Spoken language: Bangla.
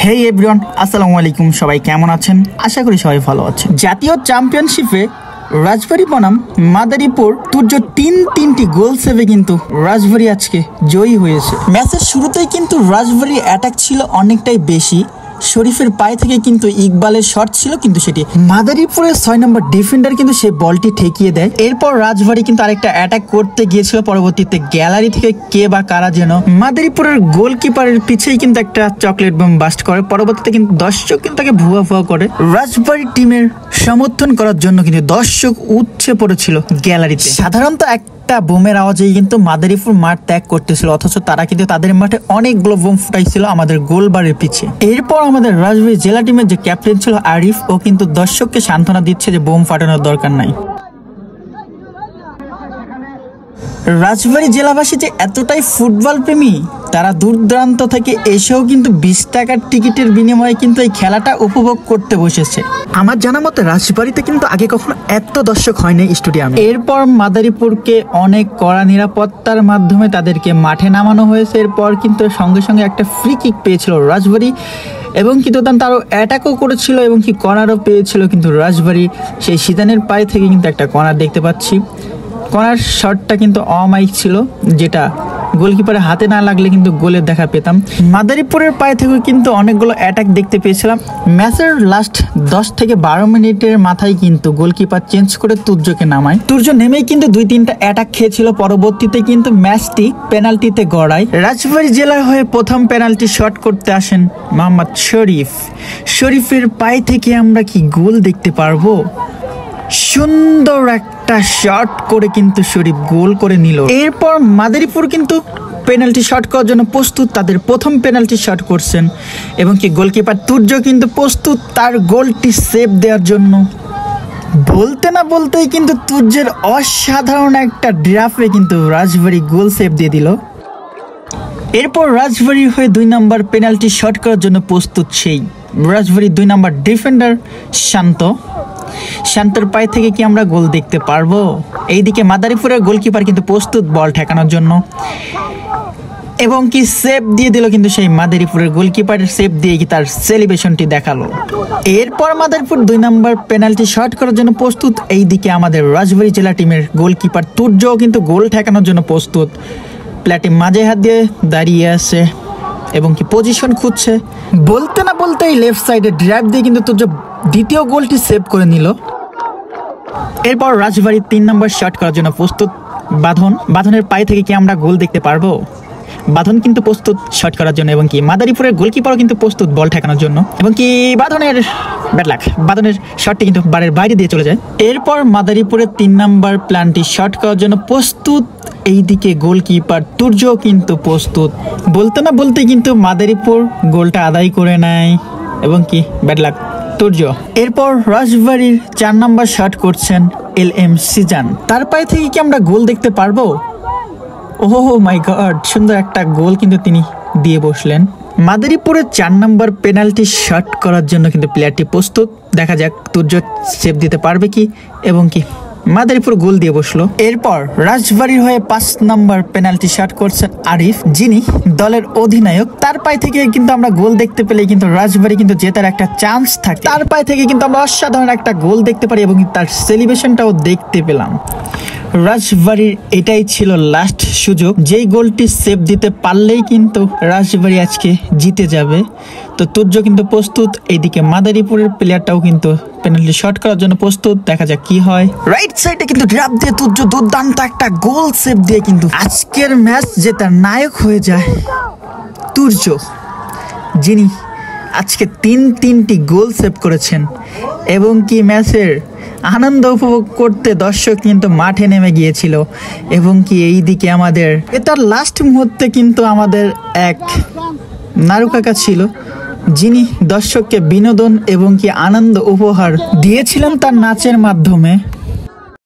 হেই এভরিওয়ান, আসসালামু আলাইকুম। সবাই কেমন আছেন? আশা করি সবাই ভালো আছেন। জাতীয় চ্যাম্পিয়নশিপে রাজবাড়ী বনাম মাদারীপুর তুর্য তিনটি গোল সেভে কিন্তু রাজবাড়ী আজকে জয়ী হয়েছে। ম্যাচের শুরুতেই কিন্তু রাজবাড়ীর অ্যাটাক ছিল অনেকটাই বেশি। শরীফের পায়ে থেকে কিন্তু ইকবালের শট ছিল, কিন্তু সেটি মাদারীপুরের 6 নম্বর ডিফেন্ডার কিন্তু সেই বলটি ঠেকিয়ে দেয়। এরপর রাজবাড়ী কিন্তু আরেকটা অ্যাটাক করতে গিয়েছিল, পরবর্তীতে গ্যালারি থেকে কে বা কারা যেন মাদারীপুরের গোলকিপারের পিছেই কিন্তু একটা চকলেট বোম বাস্ট করে। পরবর্তীতে কিন্তু দর্শক কিন্তু তাকে ভুয়া করে রাজবাড়ী টিমের সমর্থন করার জন্য কিন্তু দর্শক উঠছে পড়েছিল গ্যালারিতে। সাধারণত একটা বোমের আওয়াজেই কিন্তু মাদারীপুর মাঠ ত্যাগ করতেছিল, অথচ তারা কিন্তু তাদের মাঠে অনেকগুলো বোম ফুটাইছিল আমাদের গোলবারের পিছে। এরপর আমাদের রাজবাড়ী জেলা টিমের যে ক্যাপ্টেন ছিল আরিফ, ও কিন্তু দর্শককে সান্ত্বনা দিচ্ছে যে বোম ফাটানোর দরকার নাই। রাজবাড়ী জেলাবাসী যে এতটাই ফুটবল প্রেমী, তারা দূর দূরান্ত থেকে এসেও কিন্তু 20 টাকার টিকিটের বিনিময়ে কিন্তু এই খেলাটা উপভোগ করতে বসেছে। আমার জানা মতে রাজবাড়ীতে কিন্তু আগে কখনো এত দর্শক হয়নি স্টেডিয়ামে। এরপর মাদারীপুরকে অনেক কড়া নিরাপত্তার মাধ্যমে তাদেরকে মাঠে নামানো হয়েছে। এরপর কিন্তু সঙ্গে সঙ্গে একটা ফ্রি কিক পেয়েছিল রাজবাড়ী, এবং কিন্তু তারও অ্যাটাকও করেছিল এবং কি কর্নারও পেয়েছিল। কিন্তু রাজবাড়ী সেই সিদানের পায়ে থেকে কিন্তু একটা কর্নার দেখতে পাচ্ছি। কর্নার শটটা কিন্তু অমাইক ছিল, যেটা গোলকিপারের হাতে না লাগলে কিন্তু গোলের দেখা পেতাম। মাদারীপুরের পায়ে থেকে কিন্তু অনেকগুলো অ্যাটাক দেখতে পেয়েছিলাম। ম্যাচের লাস্ট 10 থেকে 12 মিনিটের মাথায় কিন্তু গোলকিপার চেঞ্জ করে তুর্যকে নামায়। তুর্য নেমেই কিন্তু 2-3টা অ্যাটাক খেয়েছিল। পরবর্তীতে কিন্তু ম্যাচটি পেনাল্টিতে গড়ায়। রাজবাড়ী জেলার হয়ে প্রথম পেনাল্টি শট করতে আসেন মোহাম্মদ শরীফ। শরীফের পায়ে থেকে আমরা কি গোল দেখতে পারবো? সুন্দর একটা শট করে কিন্তু শরীফ গোল করে নিল। এরপর মাদারীপুর কিন্তু পেনাল্টি শট করার জন্য প্রস্তুত, তাদের প্রথম পেনাল্টি শট করছেন, এবং কি গোলকিপার তুর্য কিন্তু প্রস্তুত তার গোলটি সেভ দেওয়ার জন্য। বলতে না বলতেই কিন্তু তুর্যের অসাধারণ একটা ড্রাফে কিন্তু রাজবাড়ী গোল সেভ দিয়ে দিল। এরপর রাজবাড়ীর হয়ে 2 নম্বর পেনাল্টি শট করার জন্য প্রস্তুত সেই রাজবাড়ির 2 নম্বর ডিফেন্ডার শান্তর পায়ে থেকে কি আমরা গোল দেখতে পারবো? এইদিকে মাদারীপুরের গোলকিপার কিন্তু প্রস্তুত বল ঠেকানোর জন্য, এবং কি সেভ দিয়ে দিল। কিন্তু সেই মাদারীপুরের গোলকিপারের সেভ দিয়ে কি তার সেলিব্রেশনটি দেখালো। এরপর মাদারীপুর 2 নম্বর পেনাল্টি শট করার জন্য প্রস্তুত। এইদিকে আমাদের রাজবাড়ী জেলা টিমের গোলকিপার তুর্যও কিন্তু গোল ঠেকানোর জন্য প্রস্তুত। প্লেটে মাঝে হাত দিয়ে দাঁড়িয়ে আছে এবং কি পজিশন খুঁজছে। বলতে না বলতেই লেফট সাইডে ড্রাইভ দিয়ে কিন্তু তুর্য দ্বিতীয় গোলটি সেভ করে নিল। এরপর রাজবাড়ির 3 নম্বর শট করার জন্য প্রস্তুত বাঁধনের পায়ে থেকে কি আমরা গোল দেখতে পারবো? বাঁধন কিন্তু প্রস্তুত শট করার জন্য, এবং কি মাদারীপুরের গোলকিপারও কিন্তু প্রস্তুত বল ঠেকানোর জন্য, এবং কি বাঁধনের ব্যাড লাক, বাঁধনের শটটি কিন্তু বারের বাইরে দিয়ে চলে যায়। এরপর মাদারীপুরের 3 নম্বর প্ল্যানটি শট করার জন্য প্রস্তুত। এইদিকে গোলকিপার তুর্য কিন্তু প্রস্তুত। বলতে না বলতে কিন্তু মাদারীপুর গোলটা আদায় করে নেয়, এবং কি ব্যাড লাক তুর্য। এরপর রাজবাড়ির 4 নম্বর শট করছেন LM সিজান, তার পায়ে থেকে কি আমরা গোল দেখতে পারবো? ওহো মাই গড, সুন্দর একটা গোল কিন্তু তিনি দিয়ে বসলেন। মাদারীপুরের 4 নম্বর পেনাল্টি শট করার জন্য কিন্তু প্লেয়ারটি প্রস্তুত। দেখা যাক তুর্য সেভ দিতে পারবে কি, এবং কি মাদারীপুর গোল দিয়ে বসলো। এরপর রাজবাড়ির হয়ে 5 নম্বর পেনাল্টি শট করছেন আরিফ, যিনি দলের অধিনায়ক। তার পায়ে থেকে কিন্তু আমরা গোল দেখতে পেলে কিন্তু রাজবাড়ি কিন্তু জেতার একটা চান্স থাকে। তার পায়ে থেকে কিন্তু আমরা অসাধারণ একটা গোল দেখতে পারি, এবং তার সেলিব্রেশনটাও দেখতে পেলাম। রাজবাড়ির এটাই ছিল লাস্ট সুযোগ, যেই গোলটি সেভ দিতে পারলেই কিন্তু রাজবাড়ি আজকে জিতে যাবে। তো তুর্য কিন্তু প্রস্তুত, এইদিকে মাদারীপুরের প্লেয়ারটাও কিন্তু পেনাল্টি শট করার জন্য প্রস্তুত। দেখা যাক কি হয়। রাইট সাইডে কিন্তু ড্রাপ দিয়ে তুর্য দুর্দান্ত একটা গোল সেভ দিয়ে কিন্তু আজকের ম্যাচ জেতার নায়ক হয়ে যায় তুর্য, যিনি আজকে 3টি গোল সেভ করেছেন, এবং কি ম্যাচের আনন্দ উপভোগ করতে দর্শক কিন্তু মাঠে নেমে গিয়েছিল। এবং কি এইদিকে আমাদের এটার লাস্ট মুহূর্তে কিন্তু আমাদের এক নারু কাকা ছিল, যিনি দর্শককে বিনোদন এবং কি আনন্দ উপহার দিয়েছিলেন তার নাচের মাধ্যমে।